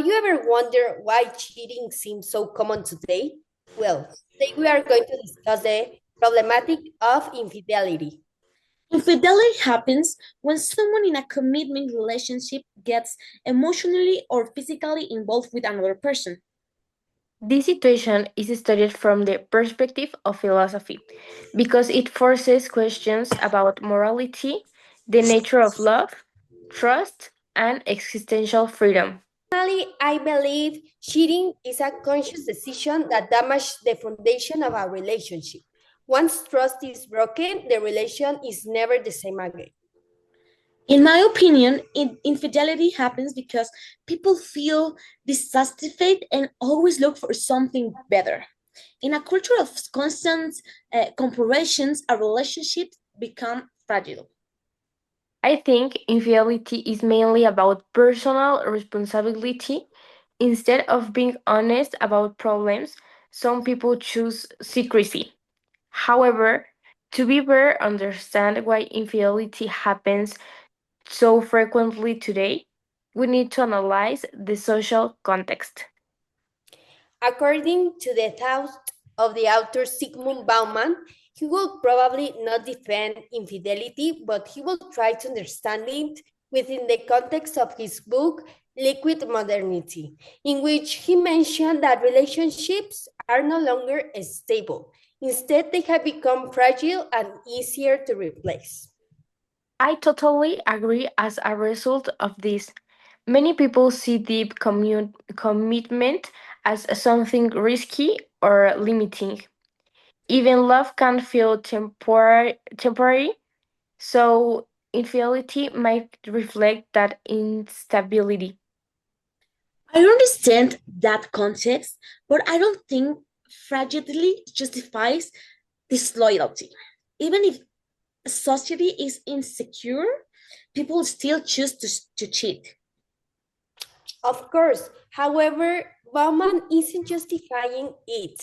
you ever wonder why cheating seems so common today? Well, today we are going to discuss the problematic of infidelity. Infidelity happens when someone in a commitment relationship gets emotionally or physically involved with another person. This situation is studied from the perspective of philosophy because it forces questions about morality, the nature of love, trust, and existential freedom. Personally, I believe cheating is a conscious decision that damages the foundation of a relationship. Once trust is broken, the relation is never the same again. In my opinion, infidelity happens because people feel dissatisfied and always look for something better. In a culture of constant comparisons, a relationship become fragile. I think infidelity is mainly about personal responsibility. Instead of being honest about problems, some people choose secrecy. However, to be better understand why infidelity happens so frequently today, we need to analyze the social context. According to the thought of the author Sigmund Bauman, he will probably not defend infidelity, but he will try to understand it within the context of his book, Liquid Modernity, in which he mentioned that relationships are no longer stable. Instead, they have become fragile and easier to replace. I totally agree as a result of this. Many people see deep commitment as something risky or limiting. Even love can feel temporary, so infidelity might reflect that instability. I understand that context, but I don't think fragility justifies disloyalty. Even if society is insecure, people still choose to cheat. Of course, however, Bauman isn't justifying it.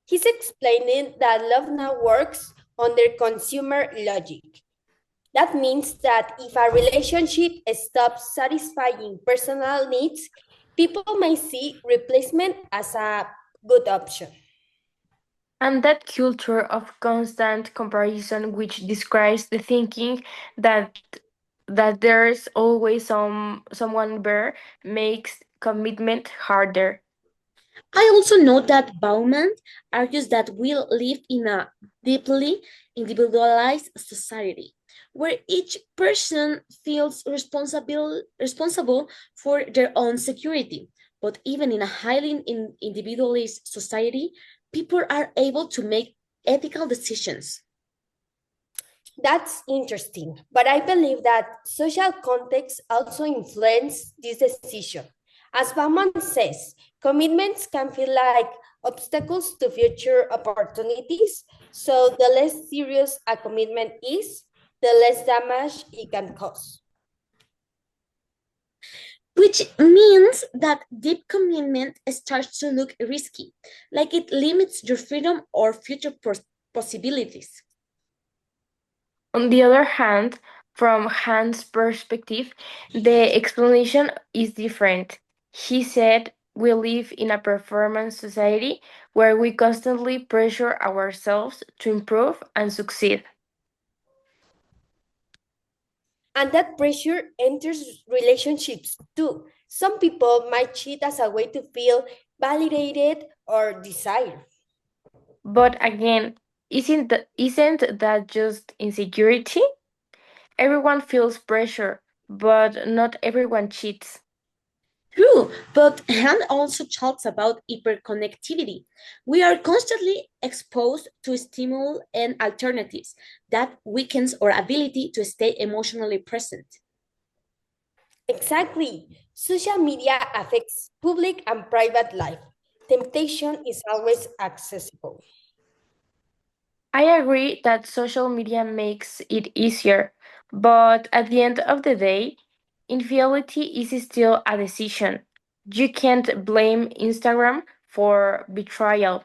He's explaining that love now works under consumer logic. That means that if a relationship stops satisfying personal needs, people may see replacement as a good option. And that culture of constant comparison which describes the thinking that there's always someone better makes commitment harder. I also know that Bauman argues that we live in a deeply individualized society where each person feels responsible for their own security. But even in a highly individualist society, people are able to make ethical decisions. That's interesting, but I believe that social context also influence this decision. As Bauman says, commitments can feel like obstacles to future opportunities, so the less serious a commitment is, the less damage it can cause. Which means that deep commitment starts to look risky, like it limits your freedom or future possibilities. On the other hand, from Hans' perspective, the explanation is different. He said, we live in a performance society where we constantly pressure ourselves to improve and succeed. And that pressure enters relationships too. Some people might cheat as a way to feel validated or desired. But again, isn't that just insecurity? Everyone feels pressure, but not everyone cheats. True, but Han also talks about hyperconnectivity. We are constantly exposed to stimuli and alternatives that weakens our ability to stay emotionally present. Exactly. Social media affects public and private life. Temptation is always accessible. I agree that social media makes it easier, but at the end of the day, infidelity is still a decision. You can't blame Instagram for betrayal.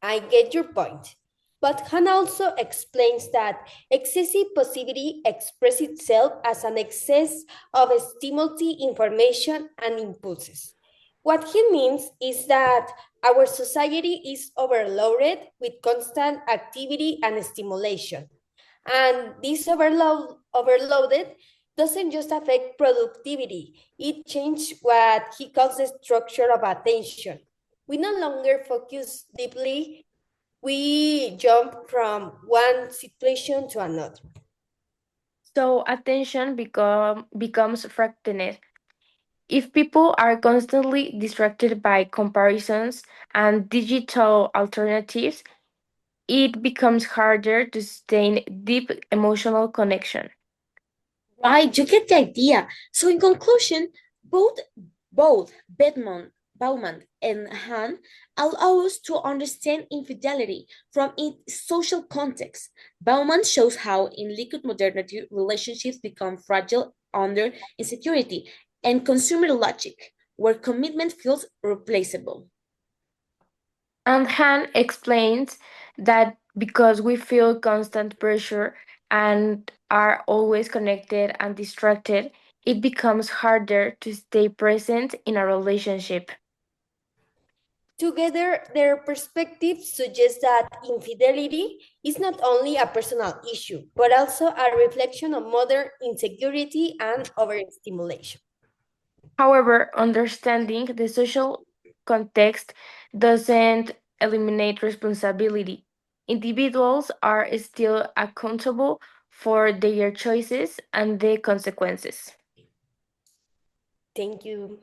I get your point. But Hannah also explains that excessive positivity expresses itself as an excess of stimuli, information, and impulses. What he means is that our society is overloaded with constant activity and stimulation. And this overloaded doesn't just affect productivity, it changes what he calls the structure of attention. We no longer focus deeply, we jump from one situation to another. So attention becomes fragmented. If people are constantly distracted by comparisons and digital alternatives, it becomes harder to sustain deep emotional connection. Right, you get the idea. So in conclusion, both Bauman and Han allow us to understand infidelity from its social context. Bauman shows how in liquid modernity relationships become fragile under insecurity and consumer logic, where commitment feels replaceable. And Han explains that because we feel constant pressure and are always connected and distracted, it becomes harder to stay present in a relationship. Together, their perspective suggests that infidelity is not only a personal issue, but also a reflection of modern insecurity and overstimulation. However, understanding the social context doesn't eliminate responsibility. Individuals are still accountable for their choices and the consequences. Thank you.